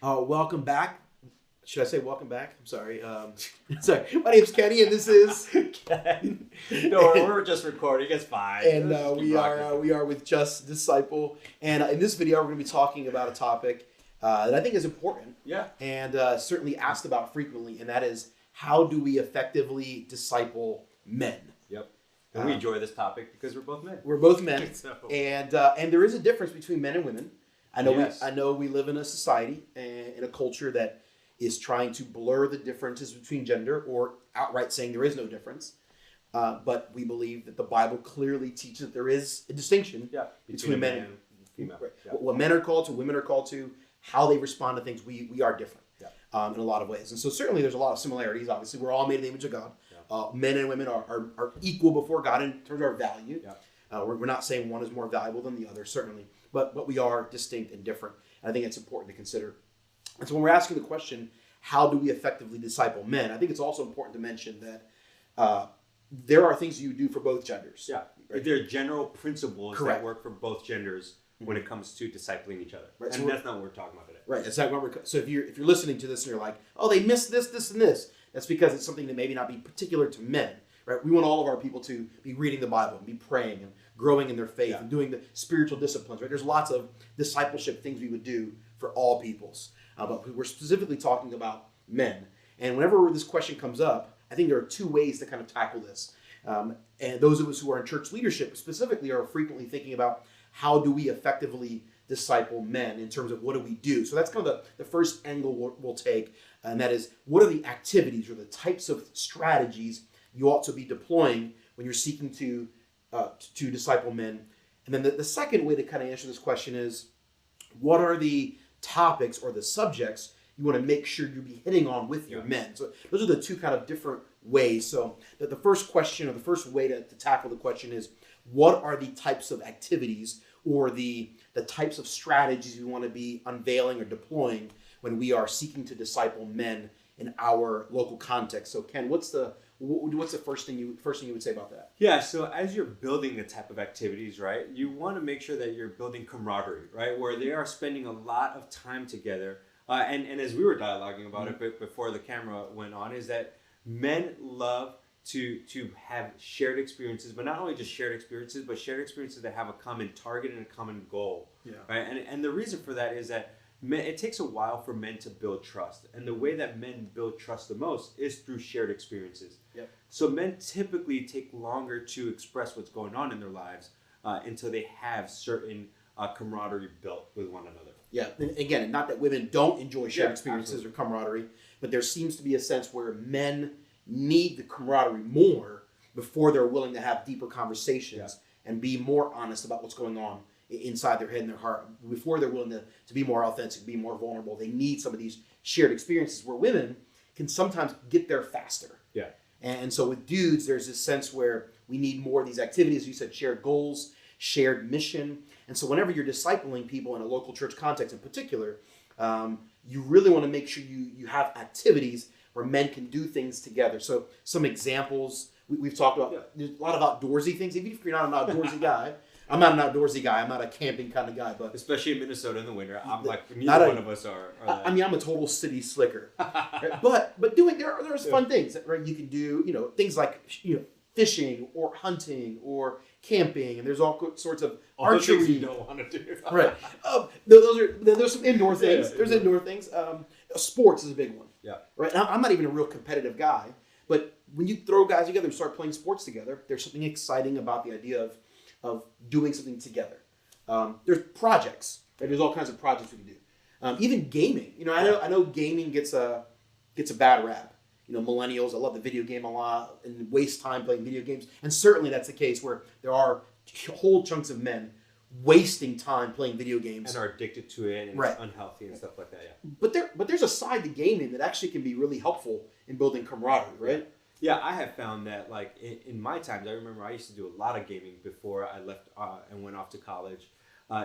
Welcome back. Should I say welcome back? I'm sorry. Sorry. My name's Kenny, and this is Ken. No, we're just recording. It's fine. And we are with Just Disciple. And in this video, we're going to be talking about a topic that I think is important. Yeah. And certainly asked about frequently, and that is how do we effectively disciple men? Yep. And we enjoy this topic because we're both men. We're both men, So- and there is a difference between men and women. I know. Yes. I know we live in a society and in a culture that is trying to blur the differences between gender, or outright saying there is no difference. But we believe that the Bible clearly teaches that there is a distinction between men and female. right. Yeah. What men are called to, women are called to, how they respond to things. We are different in a lot of ways, and so certainly there's a lot of similarities. Obviously, we're all made in the image of God. Men and women are equal before God in terms of our value. We're not saying one is more valuable than the other, certainly, but we are distinct and different. And I think it's important to consider. And so when we're asking the question, how do we effectively disciple men? I think it's also important to mention that there are things you do for both genders. Yeah. Right? There are general principles Correct. that work for both genders when it comes to discipling each other. Right. And So that's not what we're talking about today. Right. It's not what we're, so if you're listening to this and you're like, oh, they missed this, this, and this, that's because it's something that maybe not be particular to men. Right? We want all of our people to be reading the Bible and be praying and growing in their faith and doing the spiritual disciplines. Right? There's lots of discipleship things we would do for all peoples. But we're specifically talking about men. And whenever this question comes up, I think there are two ways to kind of tackle this. And those of us who are in church leadership specifically are frequently thinking about how do we effectively disciple men in terms of what do we do. So that's kind of the first angle we'll take. And that is, what are the activities or the types of strategies you ought to be deploying when you're seeking to disciple men? And then the second way to kind of answer this question is, what are the topics or the subjects you want to make sure you be hitting on with your men? So those are the two kind of different ways. So the first question, or the first way to tackle the question is, what are the types of activities or the types of strategies we want to be unveiling or deploying when we are seeking to disciple men in our local context? So Ken, what's the first thing you would say about that? Yeah, so as you're building the type of activities, right, you want to make sure that you're building camaraderie, right, where they are spending a lot of time together. And as we were dialoguing about it before the camera went on, is that men love to have shared experiences, but not only just shared experiences, but shared experiences that have a common target and a common goal. Yeah. Right. And the reason for that is that it takes a while for men to build trust. And the way that men build trust the most is through shared experiences. Yep. So men typically take longer to express what's going on in their lives until they have certain camaraderie built with one another. Yeah, and again, not that women don't enjoy shared experiences or camaraderie, but there seems to be a sense where men need the camaraderie more before they're willing to have deeper conversations and be more honest about what's going on inside their head and their heart. Before they're willing to be more authentic, be more vulnerable, they need some of these shared experiences where women can sometimes get there faster. Yeah. And so with dudes, there's this sense where we need more of these activities. You said shared goals, shared mission. And so whenever you're discipling people in a local church context in particular, you really want to make sure you have activities where men can do things together. So some examples we've talked about, there's a lot of outdoorsy things. Even if you're not an outdoorsy guy, I'm not an outdoorsy guy. I'm not a camping kind of guy. But especially in Minnesota in the winter, I'm like, neither one of us are that. I mean, I'm a total city slicker. Right? But there's fun things, right? You can do, things like, fishing or hunting or camping, and there's all sorts of archery. You don't want to do. Right. There's some indoor things. There's indoor things. Sports is a big one. Yeah. Right. Now, I'm not even a real competitive guy, but when you throw guys together and start playing sports together, there's something exciting about the idea of doing something together. There's projects. Right? There's all kinds of projects we can do. Even gaming. I know gaming gets a bad rap. Millennials, I love the video game a lot and waste time playing video games. And certainly that's the case where there are whole chunks of men wasting time playing video games. And are addicted to it and it's unhealthy and stuff like that, yeah. But there's a side to gaming that actually can be really helpful in building camaraderie, right? Yeah, I have found that, like, in my times, I remember I used to do a lot of gaming before I left and went off to college,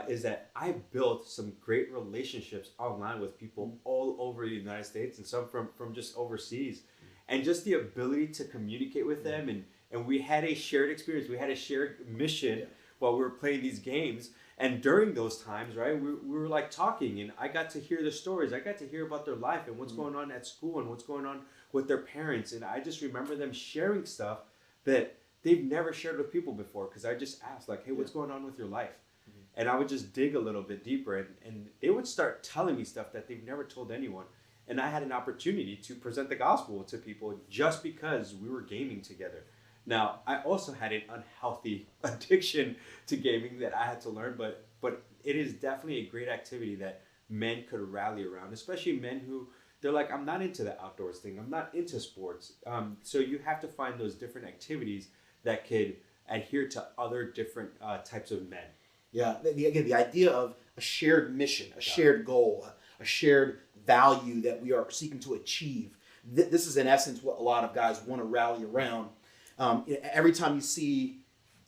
is that I built some great relationships online with people all over the United States and some from just overseas. And just the ability to communicate with them. And we had a shared experience. We had a shared mission while we were playing these games. And during those times, right, we were like talking, and I got to hear their stories. I got to hear about their life and what's going on at school and what's going on with their parents. And I just remember them sharing stuff that they've never shared with people before, because I just asked, like, hey, what's going on with your life? And I would just dig a little bit deeper, and they would start telling me stuff that they've never told anyone. And I had an opportunity to present the gospel to people just because we were gaming together. Now, I also had an unhealthy addiction to gaming that I had to learn, but it is definitely a great activity that men could rally around, especially men who, they're like, I'm not into the outdoors thing. I'm not into sports. So you have to find those different activities that could adhere to other different types of men. Yeah, again, the idea of a shared mission, a shared goal, a shared value that we are seeking to achieve. This is in essence what a lot of guys want to rally around. Every time you see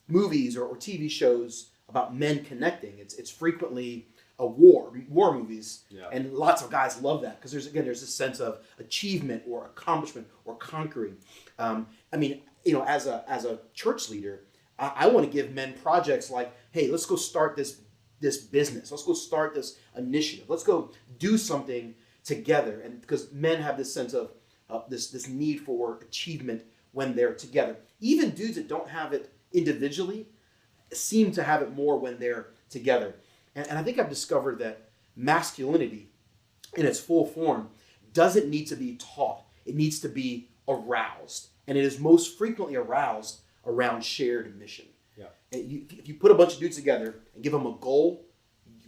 movies or TV shows about men connecting, it's frequently a war movies, and lots of guys love that because there's this sense of achievement or accomplishment or conquering. As a church leader, I want to give men projects like, hey, let's go start this business. Let's go start this initiative. Let's go do something together. And because men have this sense of this need for achievement when they're together. Even dudes that don't have it individually seem to have it more when they're together. And I think I've discovered that masculinity in its full form doesn't need to be taught. It needs to be aroused. And it is most frequently aroused around shared mission. Yeah. If you put a bunch of dudes together and give them a goal,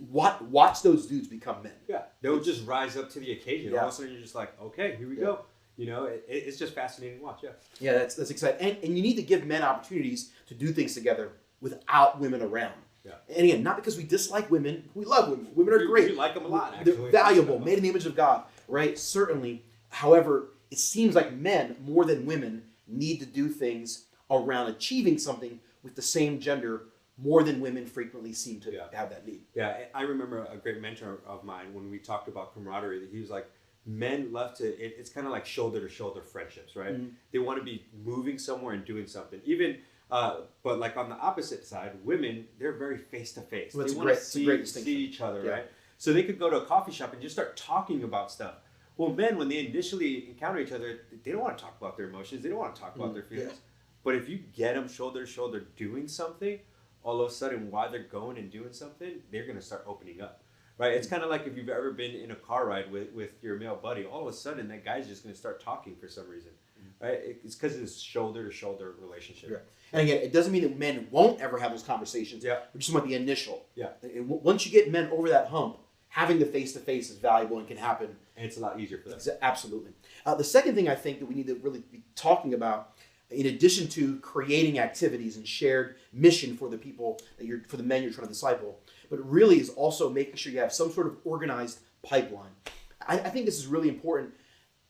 watch those dudes become men. Yeah, they'll just rise up to the occasion. Yeah. All of a sudden you're just like, okay, here we go. It's just fascinating to watch. Yeah, that's exciting. And you need to give men opportunities to do things together without women around. Yeah. And again, not because we dislike women. We love women. Women are great. We like them a lot, actually. They're valuable, made in the image of God, right? Certainly. However, it seems like men, more than women, need to do things around achieving something with the same gender more than women frequently seem to have that need. Yeah, I remember a great mentor of mine when we talked about camaraderie, that he was like, men love to, it's kind of like shoulder-to-shoulder friendships, right? Mm-hmm. They want to be moving somewhere and doing something. Even, but like on the opposite side, women, they're very face-to-face. They want to see each other, right? So they could go to a coffee shop and just start talking about stuff. Well, men, when they initially encounter each other, they don't want to talk about their emotions. They don't want to talk about their feelings. Yeah. But if you get them shoulder to shoulder doing something, all of a sudden, while they're going and doing something, they're going to start opening up, right? It's kind of like if you've ever been in a car ride with your male buddy, all of a sudden that guy's just going to start talking for some reason, right? It's because of this shoulder-to-shoulder relationship. Yeah. And again, it doesn't mean that men won't ever have those conversations. Yeah. We're just talking about the initial. Yeah. And once you get men over that hump, having the face-to-face is valuable and can happen. And it's a lot easier for them. Absolutely. The second thing I think that we need to really be talking about, in addition to creating activities and shared mission for the people for the men you're trying to disciple, but really is also making sure you have some sort of organized pipeline. I think this is really important.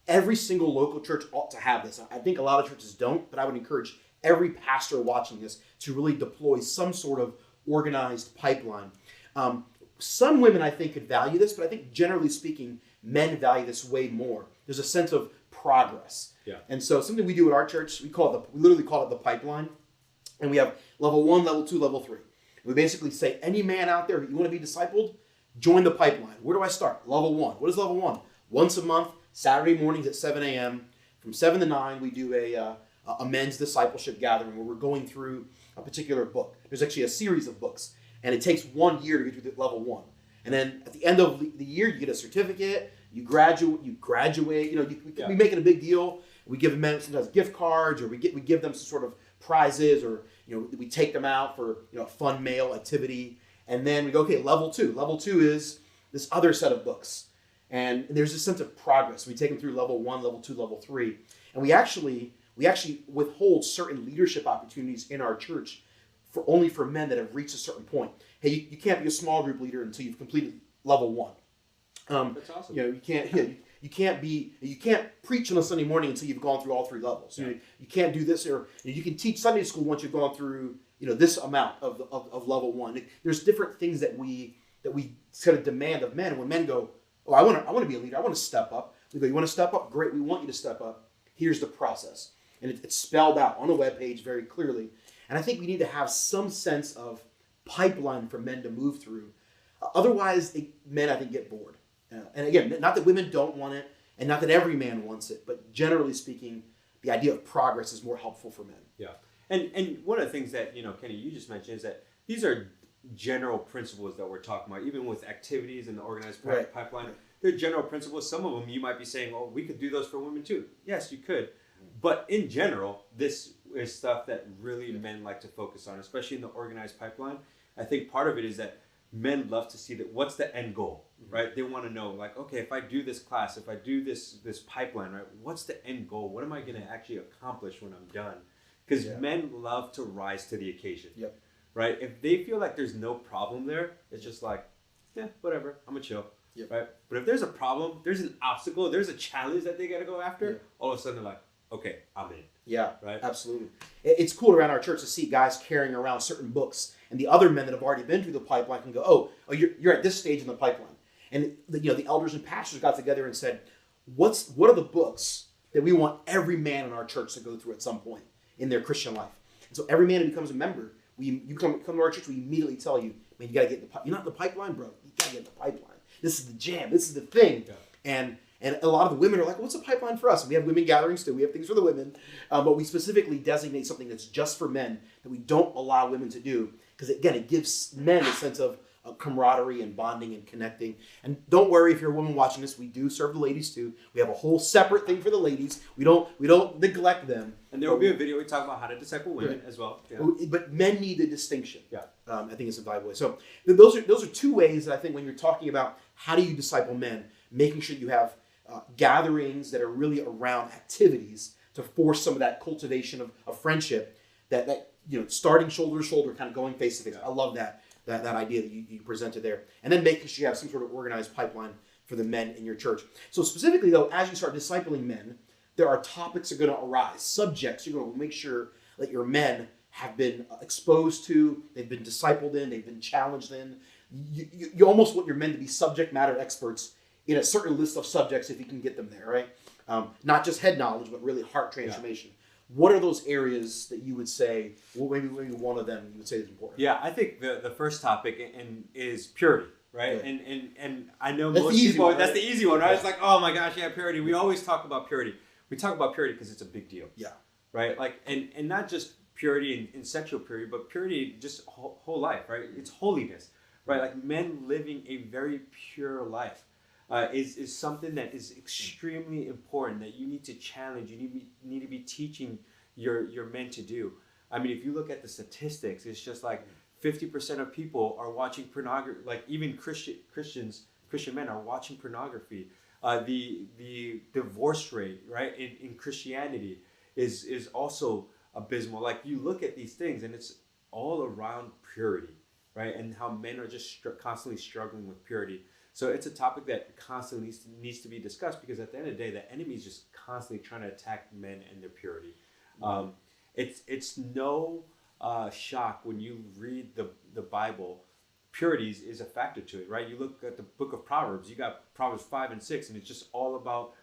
Every single local church ought to have this. I think a lot of churches don't, but I would encourage every pastor watching this to really deploy some sort of organized pipeline. Some women, I think, could value this, but I think generally speaking, men value this way more. There's a sense of progress. Yeah. And so something we do at our church, we literally call it the pipeline. And we have level 1, level 2, level 3. We basically say, any man out there, you want to be discipled, join the pipeline. Where do I start? Level 1. What is level 1? Once a month, Saturday mornings at 7 a.m. From 7 to 9, we do a men's discipleship gathering where we're going through a particular book. There's actually a series of books. And it takes 1 year to get through level 1. And then at the end of the year, you get a certificate, you graduate, we make it a big deal. We give men sometimes gift cards, or we give them some sort of prizes, or we take them out for a fun male activity. And then we go, okay, level 2. Level 2 is this other set of books. And there's a sense of progress. We take them through level 1, level 2, level 3. And we actually withhold certain leadership opportunities in our church only for men that have reached a certain point. Hey, you can't be a small group leader until you've completed level 1. That's awesome. You can't preach on a Sunday morning until you've gone through all 3 levels. Yeah. You can't do this, or you can teach Sunday school once you've gone through this amount of level 1. There's different things that we sort of demand of men. And when men go, oh, I want to be a leader, I want to step up. We go, you want to step up? Great, we want you to step up. Here's the process, and it's spelled out on a webpage very clearly. And I think we need to have some sense of pipeline for men to move through. Otherwise, men, I think, get bored. And again, not that women don't want it, and not that every man wants it, but generally speaking, the idea of progress is more helpful for men. Yeah. And one of the things that, Kenny, you just mentioned is that these are general principles that we're talking about, even with activities in the organized pipeline. Right. They're general principles. Some of them you might be saying, oh, we could do those for women too. Yes, you could. But in general, this is stuff that really men like to focus on, especially in the organized pipeline. I think part of it is that men love to see that what's the end goal, right? They want to know, like, okay, if I do this class, if I do this pipeline, right, what's the end goal? What am I going to actually accomplish when I'm done? Because men love to rise to the occasion, right? If they feel like there's no problem there, it's just like, whatever, I'm going to chill, right? But if there's a problem, there's an obstacle, there's a challenge that they got to go after, all of a sudden they're like, okay, I'm in. Yeah, right. Absolutely. It's cool around our church to see guys carrying around certain books, and the other men that have already been through the pipeline can go, oh, you're at this stage in the pipeline. And the elders and pastors got together and said, what are the books that we want every man in our church to go through at some point in their Christian life? And so every man who becomes a member, you come to our church, we immediately tell you, man, you got to get you're not in the pipeline, bro. You got to get in the pipeline. This is the jam. This is the thing. Yeah. And a lot of the women are like, what's a pipeline for us? And we have women gatherings too. We have things for the women. But we specifically designate something that's just for men that we don't allow women to do. Because again, it gives men a sense of camaraderie and bonding and connecting. And don't worry if you're a woman watching this, we do serve the ladies too. We have a whole separate thing for the ladies. We don't neglect them. And there will be a video we talk about how to disciple women as well. Yeah. But men need the distinction. Yeah. I think it's a valuable way. So those are two ways that I think when you're talking about how do you disciple men, making sure you have gatherings that are really around activities to force some of that cultivation of friendship that starting shoulder to shoulder, kind of going face to face. I love that idea that you presented there. And then making sure you have some sort of organized pipeline for the men in your church. So specifically though, as you start discipling men, there are topics that are going to arise, subjects you're going to make sure that your men have been exposed to, they've been discipled in, they've been challenged in. You almost want your men to be subject matter experts in a certain list of subjects if you can get them there, right? Not just head knowledge, but really heart transformation. What are those areas that you would say, maybe one of them you would say is important? Yeah, I think the first topic is purity, right? Yeah. And I know that's most people, one, right? That's the easy one, right? Yeah. It's like, oh my gosh, purity. We always talk about purity. We talk about purity because it's a big deal. Yeah. Right? Like, and not just purity in sexual purity, but purity just whole life, right? It's holiness, right? Like men living a very pure life. Is something that is extremely important that you need to challenge. You need to be teaching your men to do. I mean, if you look at the statistics, it's just like 50% of people are watching pornography. Like even Christian men are watching pornography. The divorce rate, right, in Christianity is also abysmal. Like you look at these things, and it's all around purity, right, and how men are just constantly struggling with purity. So it's a topic that constantly needs to be discussed because at the end of the day, the enemy is just constantly trying to attack men and their purity. It's no shock when you read the Bible, purity is a factor to it, right? You look at the book of Proverbs, you got Proverbs 5 and 6, and it's just all about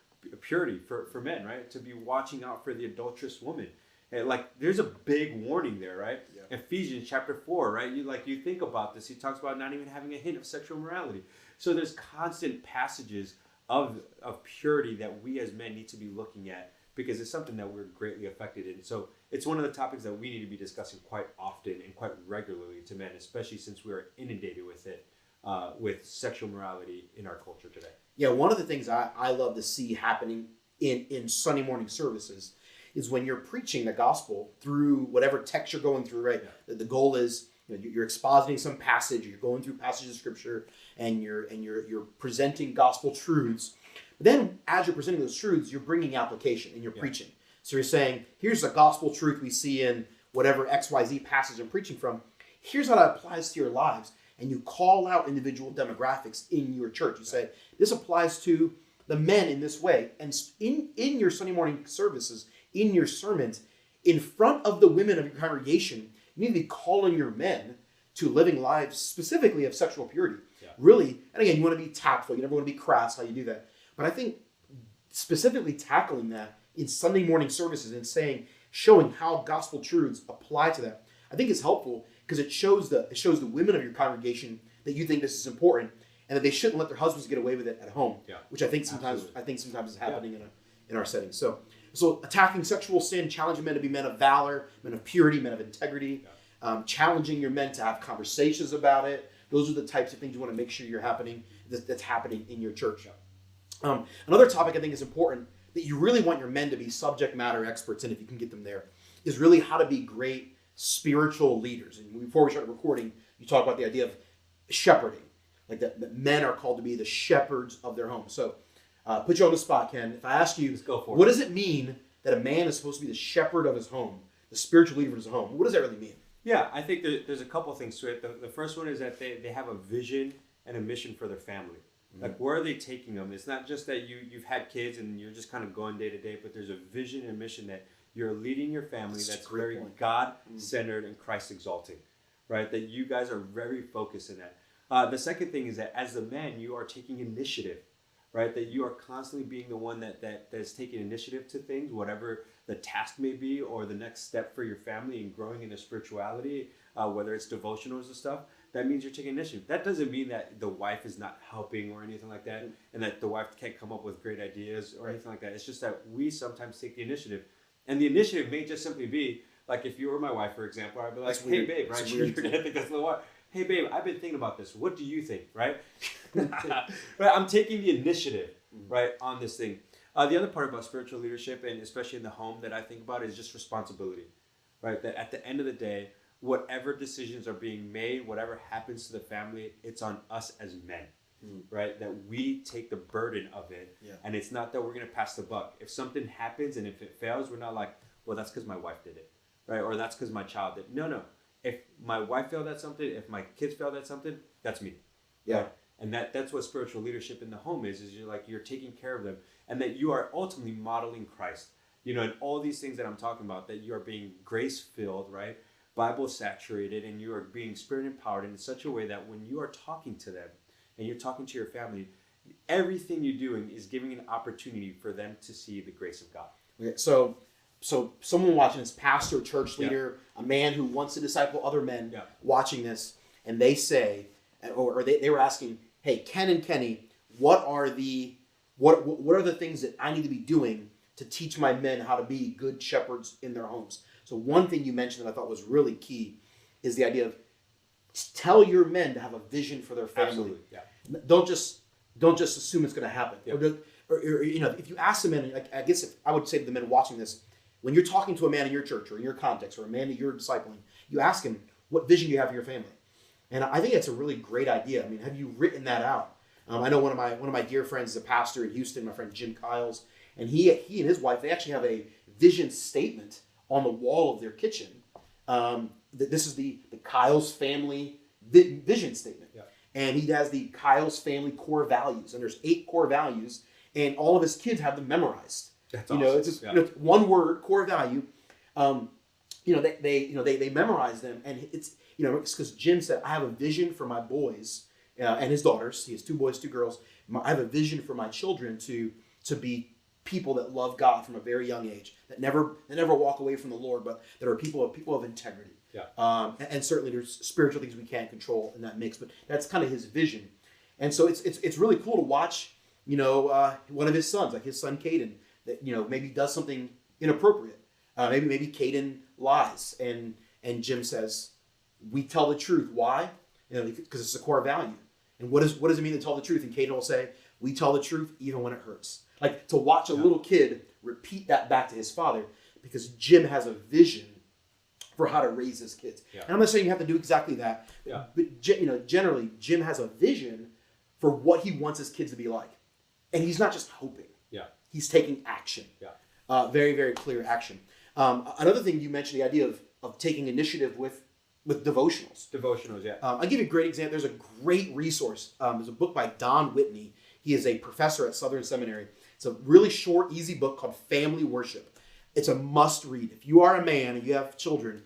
purity for men, right? To be watching out for the adulterous woman. And like there's a big warning there, right? Yeah. Ephesians chapter 4, right? You think about this, he talks about not even having a hint of sexual morality. So there's constant passages of purity that we as men need to be looking at because it's something that we're greatly affected in. So it's one of the topics that we need to be discussing quite often and quite regularly to men, especially since we are inundated with it, with sexual morality in our culture today. Yeah, one of the things I love to see happening in Sunday morning services is when you're preaching the gospel through whatever text you're going through, right? Yeah. The goal is you're expositing some passage, you're going through passages of scripture, and you're presenting gospel truths. But then, as you're presenting those truths, you're bringing application and you're preaching. So you're saying, here's a gospel truth we see in whatever XYZ passage I'm preaching from. Here's how that applies to your lives. And you call out individual demographics in your church. You say, this applies to the men in this way. And in your Sunday morning services, in your sermons, in front of the women of your congregation, you need to be calling your men to living lives specifically of sexual purity. Yeah. Really, and again, you want to be tactful. You never want to be crass how you do that. But I think specifically tackling that in Sunday morning services and showing how gospel truths apply to that, I think is helpful because it shows the women of your congregation that you think this is important, and that they shouldn't let their husbands get away with it at home, which I think sometimes is happening in our settings. So attacking sexual sin, challenging men to be men of valor, men of purity, men of integrity, challenging your men to have conversations about it. Those are the types of things you want to make sure that's happening in your church. Another topic I think is important that you really want your men to be subject matter experts in, if you can get them there, is really how to be great spiritual leaders. And before we started recording, you talked about the idea of shepherding, like that men are called to be the shepherds of their home. So put you on the spot, Ken. If I ask you, what does it mean that a man is supposed to be the shepherd of his home, the spiritual leader of his home? What does that really mean? Yeah, I think there's a couple things to it. The first one is that they have a vision and a mission for their family. Like, where are they taking them? It's not just that you've had kids and you're just kind of going day to day, but there's a vision and mission that you're leading your family that's very God-centered and Christ-exalting, right? That you guys are very focused in that. The second thing is that as the man, you are taking initiative, right? That you are constantly being the one that is taking initiative to things, whatever the task may be, or the next step for your family and growing in their spirituality, whether it's devotionals and stuff. That means you're taking initiative. That doesn't mean that the wife is not helping or anything like that, and that the wife can't come up with great ideas or anything like that. It's just that we sometimes take the initiative. And the initiative may just simply be, like, if you were my wife, for example, I'd be like, hey, babe, right? You're going to think that's a little wild. Hey, babe, I've been thinking about this. What do you think, right? Right? I'm taking the initiative, right, on this thing. The other part about spiritual leadership, and especially in the home, that I think about is just responsibility, right? That at the end of the day, whatever decisions are being made, whatever happens to the family, it's on us as men, right? That we take the burden of it. Yeah. And it's not that we're going to pass the buck. If something happens and if it fails, we're not like, well, that's because my wife did it, right? Or that's because my child did. No. If my wife failed at something, if my kids failed at something, that's me. Yeah. Right? And that's what spiritual leadership in the home is you're taking care of them, and that you are ultimately modeling Christ. And all these things that I'm talking about, that you are being grace-filled, right? Bible saturated, and you are being spirit empowered in such a way that when you are talking to them and you're talking to your family, everything you're doing is giving an opportunity for them to see the grace of God. Okay, so someone watching this, pastor, church leader, a man who wants to disciple other men watching this, and they say, or they were asking, hey, Ken and Kenny, what are the things that I need to be doing to teach my men how to be good shepherds in their homes? So one thing you mentioned that I thought was really key is the idea of tell your men to have a vision for their family. Absolutely, yeah. Don't just assume it's going to happen. Yep. Or if you ask the men, I guess if I would say to the men watching this, when you're talking to a man in your church or in your context or a man that you're discipling, you ask him, what vision do you have for your family? And I think that's a really great idea. I mean, have you written that out? I know one of my dear friends is a pastor in Houston, my friend Jim Kiles, and he and his wife, they actually have a vision statement on the wall of their kitchen. This is the Kiles family vision statement. Yeah. And he has the Kiles family core values. And there's 8 core values. And all of his kids have them memorized. That's awesome. It's just it's one word, core value. They memorize them. And it's because Jim said, I have a vision for my boys and his daughters. He has 2 boys, 2 girls. I have a vision for my children to be people that love God from a very young age, that never walk away from the Lord, but that are people of integrity. Yeah. And certainly there's spiritual things we can't control in that mix, but that's kind of his vision. And so it's really cool to watch, one of his sons, like his son Caden, that maybe does something inappropriate. Maybe Caden lies, and Jim says, we tell the truth. Why? Because it's a core value. And what does it mean to tell the truth? And Caden will say, we tell the truth even when it hurts. Like to watch a little kid repeat that back to his father, because Jim has a vision for how to raise his kids. Yeah. And I'm not saying you have to do exactly that. Yeah. But generally, Jim has a vision for what he wants his kids to be like, and he's not just hoping. Yeah. He's taking action. Yeah. Very, very clear action. Another thing you mentioned, the idea of taking initiative with devotionals. Devotionals, yeah. I'll give you a great example. There's a great resource. There's a book by Don Whitney. He is a professor at Southern Seminary. It's a really short, easy book called Family Worship. It's a must read. If you are a man and you have children,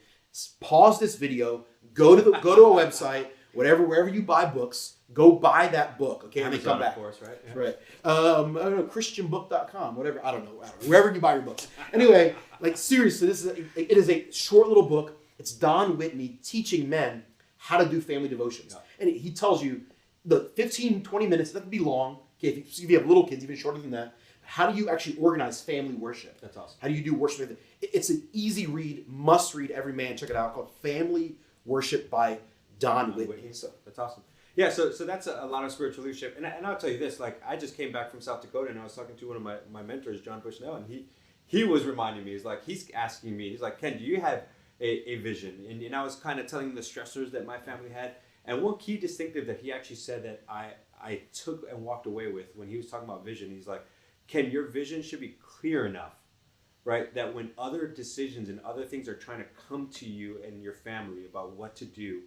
pause this video, go to a website, wherever you buy books, go buy that book, okay? And then come back. Of course, right? Yeah. Right. I don't know, christianbook.com, whatever. I don't know. Wherever you buy your books. Anyway, seriously, it is a short little book. It's Don Whitney teaching men how to do family devotions. Yeah. And he tells you the 15, 20 minutes, it doesn't be long. Okay, if you have little kids, even shorter than that, how do you actually organize family worship? That's awesome. How do you do worship? It's an easy read, must read, every man. Check it out, called Family Worship by Don Whitney. So that's awesome. Yeah, so that's a lot of spiritual leadership. And I'll tell you this, like I just came back from South Dakota and I was talking to one of my mentors, John Bushnell, and he was reminding me, he's asking me, he's like, Ken, do you have a vision? And I was kind of telling him the stressors that my family had. And one key distinctive that he actually said that I took and walked away with when he was talking about vision, he's like, Ken, your vision should be clear enough, right? That when other decisions and other things are trying to come to you and your family about what to do,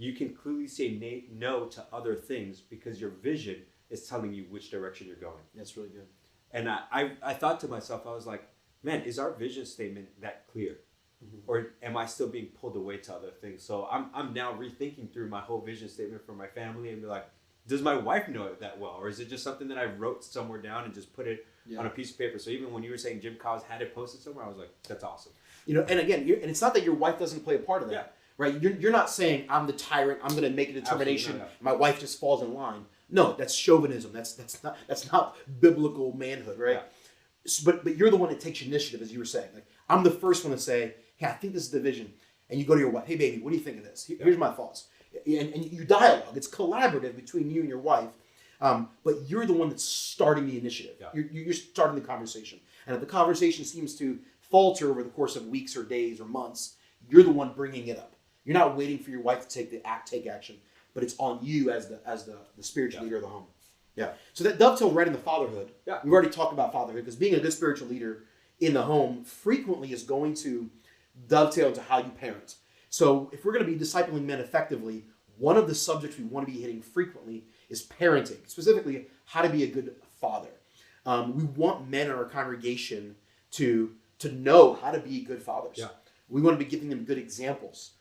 you can clearly say no to other things because your vision is telling you which direction you're going. That's really good. And I thought to myself, I was like, man, is our vision statement that clear? Mm-hmm. Or am I still being pulled away to other things? So I'm now rethinking through my whole vision statement for my family and be like, does my wife know it that well? Or is it just something that I wrote somewhere down and just put it on a piece of paper? So even when you were saying Jim Cowles had it posted somewhere, I was like, that's awesome. And again, and it's not that your wife doesn't play a part of that. Yeah. Right? You're not saying I'm the tyrant. I'm going to make a determination. No. My wife just falls in line. No, that's chauvinism. That's not biblical manhood, right? Yeah. But you're the one that takes initiative, as you were saying. Like I'm the first one to say, hey, I think this is the vision. And you go to your wife, hey, baby, what do you think of this? Here's my thoughts. And you dialogue. It's collaborative between you and your wife. But you're the one that's starting the initiative. Yeah. You're starting the conversation. And if the conversation seems to falter over the course of weeks or days or months, you're the one bringing it up. You're not waiting for your wife to take action, but it's on you as the spiritual leader of the home. Yeah. So that dovetails right into fatherhood. Yeah. We've already talked about fatherhood because being a good spiritual leader in the home frequently is going to dovetail into how you parent. So if we're going to be discipling men effectively, one of the subjects we want to be hitting frequently is parenting, specifically how to be a good father. We want men in our congregation to know how to be good fathers. Yeah. We want to be giving them good examples.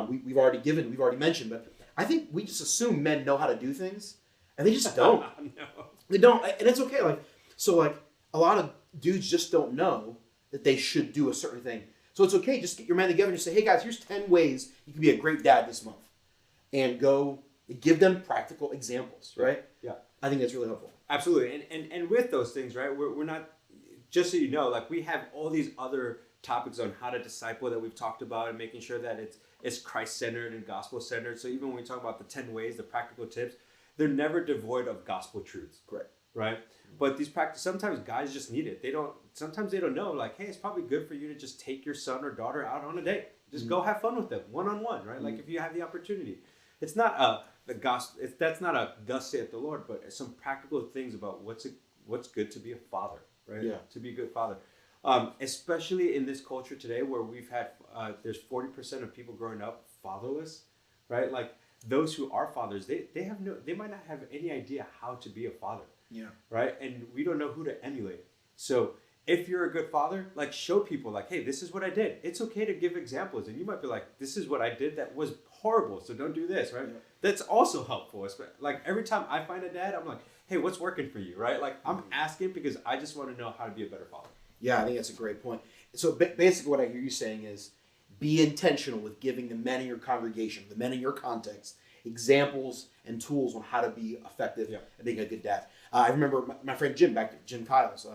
We've already mentioned, but I think we just assume men know how to do things, and they just don't. No. They don't, and it's okay. A lot of dudes just don't know that they should do a certain thing. So it's okay. Just get your men together and just say, hey guys, here's 10 ways you can be a great dad this month, and go give them practical examples. Right? Yeah. I think that's really helpful. Absolutely, and with those things, right? We're not, just so you know, like we have all these other topics on how to disciple that we've talked about and making sure that it's Christ-centered and gospel-centered. So even when we talk about the 10 ways, the practical tips, they're never devoid of gospel truths. Correct. Right? But these sometimes guys just need it. Sometimes they don't know, like, hey, it's probably good for you to just take your son or daughter out on a date. Just go have fun with them, one-on-one, right? Like if you have the opportunity. It's not the gospel. That's not a thus saith the Lord, but some practical things about what's good to be a father, right? Yeah. To be a good father. Especially in this culture today where we've had, there's 40% of people growing up fatherless, right? Like those who are fathers, they might not have any idea how to be a father. Yeah. Right. And we don't know who to emulate. So if you're a good father, like show people like, hey, this is what I did. It's okay to give examples. And you might be like, this is what I did that was horrible. So don't do this, right? Yeah. That's also helpful. Like every time I find a dad, I'm like, hey, what's working for you, right? Like I'm asking because I just want to know how to be a better father. Yeah, I think that's a great point. So basically what I hear you saying is be intentional with giving the men in your congregation, the men in your context, examples and tools on how to be effective at being a good dad. I remember my friend Jim, back to Jim Kyles,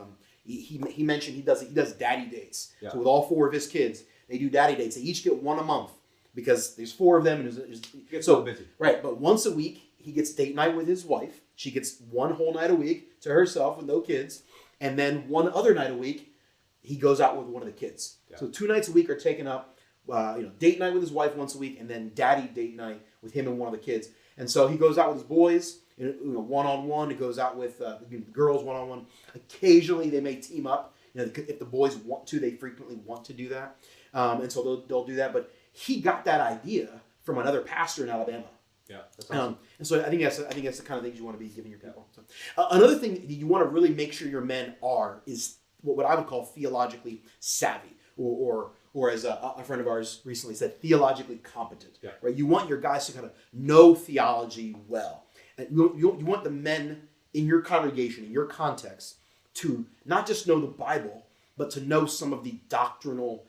he mentioned he does daddy dates. Yeah. So with all 4 of his kids, they do daddy dates. They each get one a month because there's 4 of them. And gets so busy. Right, but once a week, he gets date night with his wife. She gets one whole night a week to herself with no kids. And then one other night a week, he goes out with one of the kids. Yeah. So 2 nights a week are taken up, date night with his wife once a week, and then daddy date night with him and one of the kids. And so he goes out with his boys, one-on-one. He goes out with the girls one-on-one. Occasionally they may team up. If the boys want to, they frequently want to do that. And so they'll do that. But he got that idea from another pastor in Alabama. Yeah, that's awesome. And so I think that's the kind of things you want to be giving your people. So, another thing that you want to really make sure your men is what I would call theologically savvy, or as a friend of ours recently said, theologically competent. Yeah. Right? You want your guys to kind of know theology well. And you want the men in your congregation, in your context, to not just know the Bible, but to know some of the doctrinal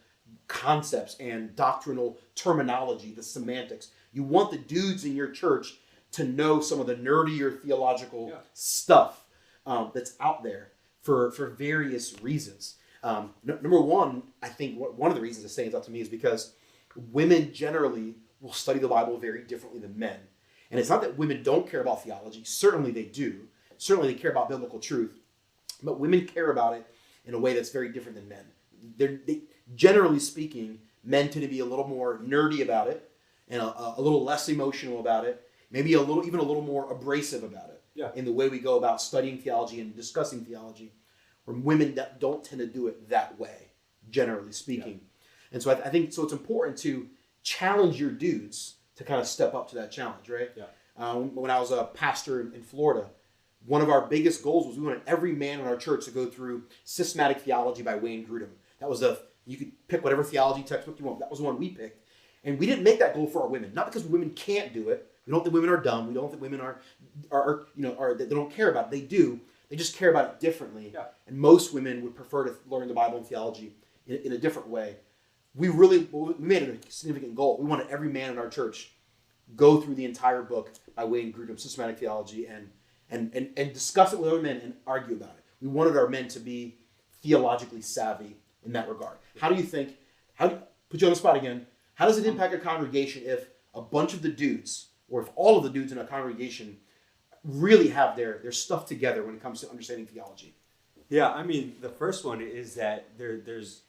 concepts and doctrinal terminology, the semantics. You want the dudes in your church to know some of the nerdier theological stuff that's out there for various reasons. Number one, I think one of the reasons it stands out to me is because women generally will study the Bible very differently than men. And it's not that women don't care about theology. Certainly they do. Certainly they care about biblical truth. But women care about it in a way that's very different than men. Generally speaking, men tend to be a little more nerdy about it and a little less emotional about it, maybe even a little more abrasive about it in the way we go about studying theology and discussing theology, where women don't tend to do it that way, generally speaking. Yeah. And so I think so it's important to challenge your dudes to kind of step up to that challenge, right? Yeah. When I was a pastor in Florida, one of our biggest goals was we wanted every man in our church to go through Systematic Theology by Wayne Grudem. That was you could pick whatever theology textbook you want. That was the one we picked. And we didn't make that goal for our women, not because women can't do it. We don't think women are dumb. We don't think women are they don't care about it. They do. They just care about it differently. Yeah. And most women would prefer to learn the Bible and theology in a different way. We made it a significant goal. We wanted every man in our church go through the entire book by Wayne Grudem, Systematic Theology, and discuss it with other men and argue about it. We wanted our men to be theologically savvy in that regard. How do you think, put you on the spot again, how does it impact a congregation if a bunch of the dudes, or if all of the dudes in a congregation really have their stuff together when it comes to understanding theology? Yeah, I mean, the first one is that there's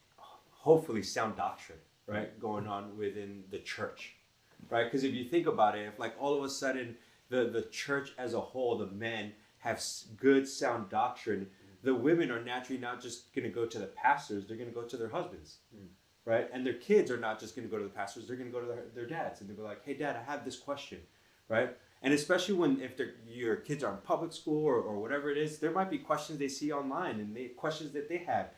hopefully sound doctrine, right, going on within the church, right? Because if you think about it, if like all of a sudden the church as a whole, the men have good sound doctrine, the women are naturally not just going to go to the pastors, they're going to go to their husbands, right? And their kids are not just going to go to the pastors, they're going to go to their dads and they'll be like, hey, Dad, I have this question, right? And especially if your kids are in public school or whatever it is, there might be questions they see online and questions that they have.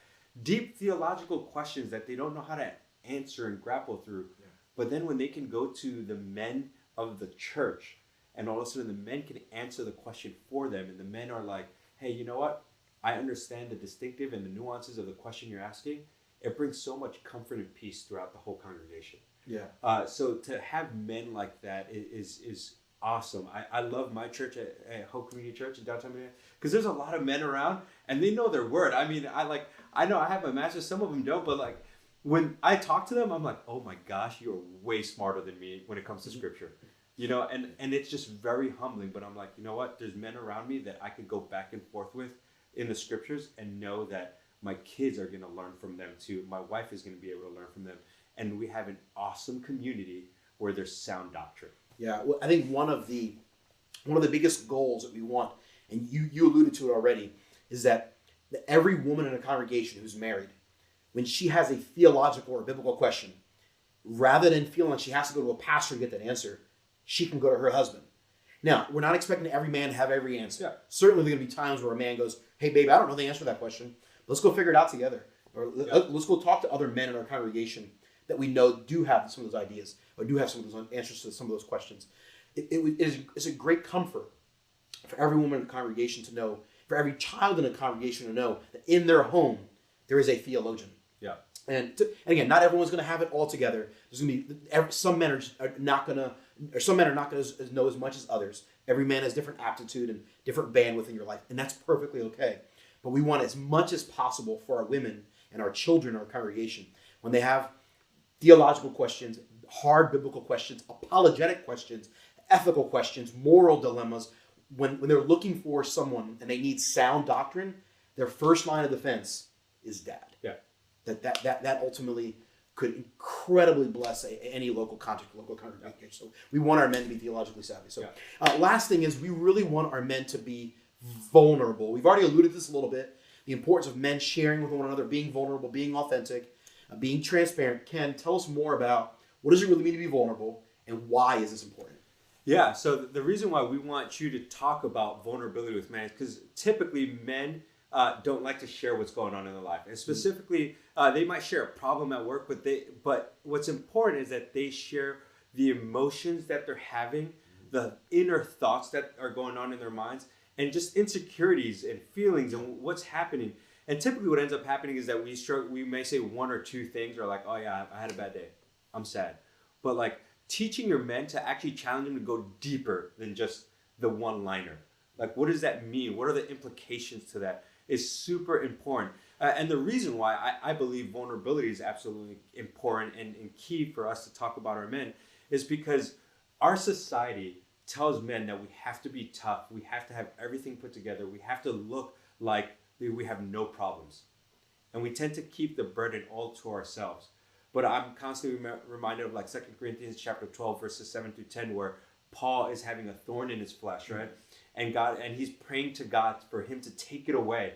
Deep theological questions that they don't know how to answer and grapple through. Yeah. But then when they can go to the men of the church and all of a sudden the men can answer the question for them and the men are like, hey, you know what? I understand the distinctive and the nuances of the question you're asking. It brings so much comfort and peace throughout the whole congregation. Yeah. So to have men like that is awesome. I love my church at Hope Community Church in downtown Miami because there's a lot of men around and they know their word. I mean, I know I have my master's, some of them don't, but like when I talk to them, I'm like, oh my gosh, you're way smarter than me when it comes to scripture. You know, and it's just very humbling, but I'm like, you know what? There's men around me that I could go back and forth with in the scriptures and know that my kids are going to learn from them too. My wife is going to be able to learn from them. And we have an awesome community where there's sound doctrine. Yeah, well, I think one of the biggest goals that we want, and you alluded to it already, is that every woman in a congregation who's married, when she has a theological or biblical question, rather than feeling like she has to go to a pastor to get that answer, she can go to her husband. Now, we're not expecting every man to have every answer. Yeah. Certainly there are going to be times where a man goes, hey, babe, I don't know the answer to that question. Let's go figure it out together. Or let's go talk to other men in our congregation that we know do have some of those ideas or do have some of those answers to some of those questions. It's a great comfort for every woman in the congregation to know, for every child in a congregation to know that in their home there is a theologian. Yeah. And again, not everyone's going to have it all together. There's going to be some men are not going to know as much as others. Every man has different aptitude and different bandwidth in your life, and that's perfectly okay. But we want as much as possible for our women and our children in our congregation when they have theological questions, hard biblical questions, apologetic questions, ethical questions, moral dilemmas. When they're looking for someone and they need sound doctrine, their first line of defense is dad. Yeah. That ultimately could incredibly bless any local congregation. Yeah. So we want our men to be theologically savvy. So last thing is we really want our men to be vulnerable. We've already alluded to this a little bit. The importance of men sharing with one another, being vulnerable, being authentic, being transparent. Ken, tell us more about what does it really mean to be vulnerable and why is this important? Yeah, so the reason why we want you to talk about vulnerability with men is because typically men don't like to share what's going on in their life. And specifically, they might share a problem at work, but what's important is that they share the emotions that they're having, the inner thoughts that are going on in their minds, and just insecurities and feelings and what's happening. And typically what ends up happening is that we may say one or two things, or like, oh yeah, I had a bad day, I'm sad. But like teaching your men to actually challenge them to go deeper than just the one-liner. Like, what does that mean? What are the implications to that? Is super important. And the reason why I believe vulnerability is absolutely important and key for us to talk about our men is because our society tells men that we have to be tough, we have to have everything put together, we have to look like we have no problems. And we tend to keep the burden all to ourselves. But I'm constantly reminded of like 2 Corinthians chapter 12, verses 7 through 10, where Paul is having a thorn in his flesh, right? And he's praying to God for him to take it away.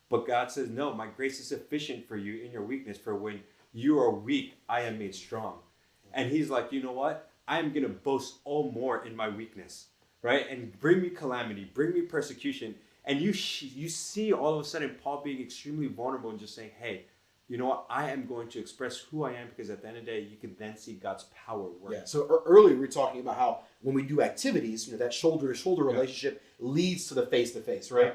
But God says, no, my grace is sufficient for you in your weakness, for when you are weak, I am made strong. And he's like, you know what? I'm going to boast all more in my weakness, right? And bring me calamity, bring me persecution. And you see all of a sudden Paul being extremely vulnerable and just saying, hey, you know what? I am going to express who I am, because at the end of the day, you can then see God's power work. Yeah. So earlier we were talking about how when we do activities, that shoulder-to-shoulder relationship leads to the face-to-face, right? Yeah.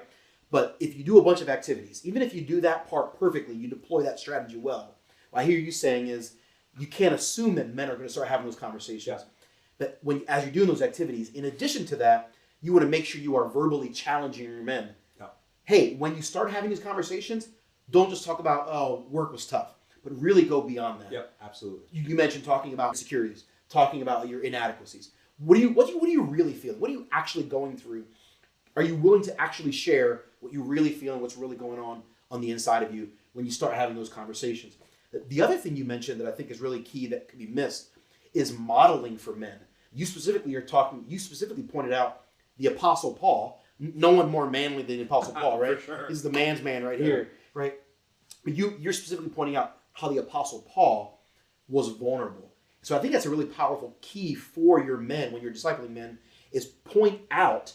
But if you do a bunch of activities, even if you do that part perfectly, you deploy that strategy well. What I hear you saying is you can't assume that men are going to start having those conversations. Yeah. But as you're doing those activities, in addition to that, you want to make sure you are verbally challenging your men. Yeah. Hey, when you start having these conversations, don't just talk about, oh, work was tough, but really go beyond that. Yep, absolutely. You mentioned talking about insecurities, talking about your inadequacies. What are you really feeling? What are you actually going through? Are you willing to actually share what you really feel and what's really going on the inside of you when you start having those conversations? The other thing you mentioned that I think is really key that could be missed is modeling for men. You specifically pointed out the Apostle Paul. No one more manly than the Apostle Paul, right? For sure. He's the man's man right here, right? But you're specifically pointing out how the Apostle Paul was vulnerable. So I think that's a really powerful key for your men when you're discipling men, is point out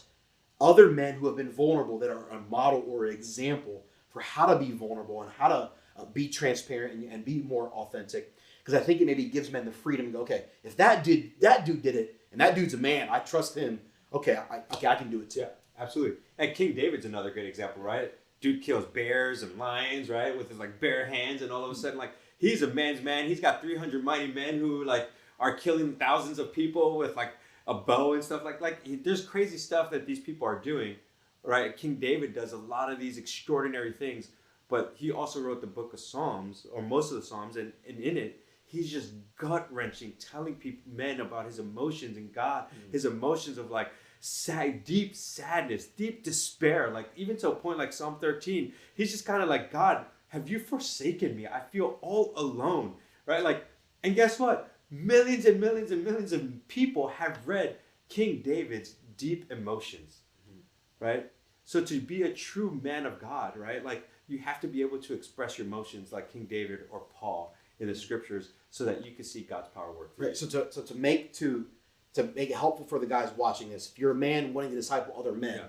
other men who have been vulnerable that are a model or an example for how to be vulnerable and how to be transparent and be more authentic. Because I think it maybe gives men the freedom to go, okay, if that dude did it, and that dude's a man, I trust him, okay, I can do it too. Yeah, absolutely. And King David's another great example, right? Dude kills bears and lions, right, with his like bare hands, and all of a sudden, like, he's a man's man. He's got 300 mighty men who like are killing thousands of people with like a bow and stuff there's crazy stuff that these people are doing, right? King David does a lot of these extraordinary things, but he also wrote the book of Psalms, or most of the Psalms, and in it, he's just gut-wrenching, telling men about his emotions and God, his emotions of like deep sadness, deep despair, like even to a point like Psalm 13, he's just kind of like, God, have you forsaken me? I feel all alone, right? Like, and guess what? Millions and millions and millions of people have read King David's deep emotions, right? So to be a true man of God, right? Like, you have to be able to express your emotions like King David or Paul in the scriptures so that you can see God's power work. Right. So to make it helpful for the guys watching this, if you're a man wanting to disciple other men,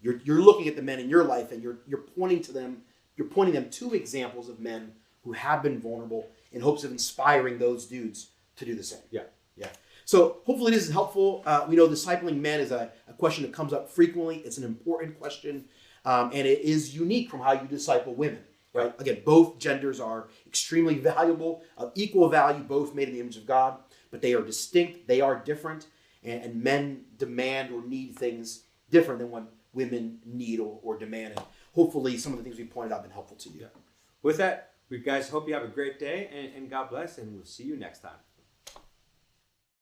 you're looking at the men in your life and you're pointing them to examples of men who have been vulnerable in hopes of inspiring those dudes to do the same. Yeah. Yeah. So hopefully this is helpful. We know discipling men is a question that comes up frequently. It's an important question, and it is unique from how you disciple women. Right? Again, both genders are extremely valuable, of equal value, both made in the image of God, but they are distinct, they are different, and men demand or need things different than what women need or demand. And hopefully some of the things we pointed out have been helpful to you. Yeah. With that, we guys hope you have a great day, and God bless, and we'll see you next time.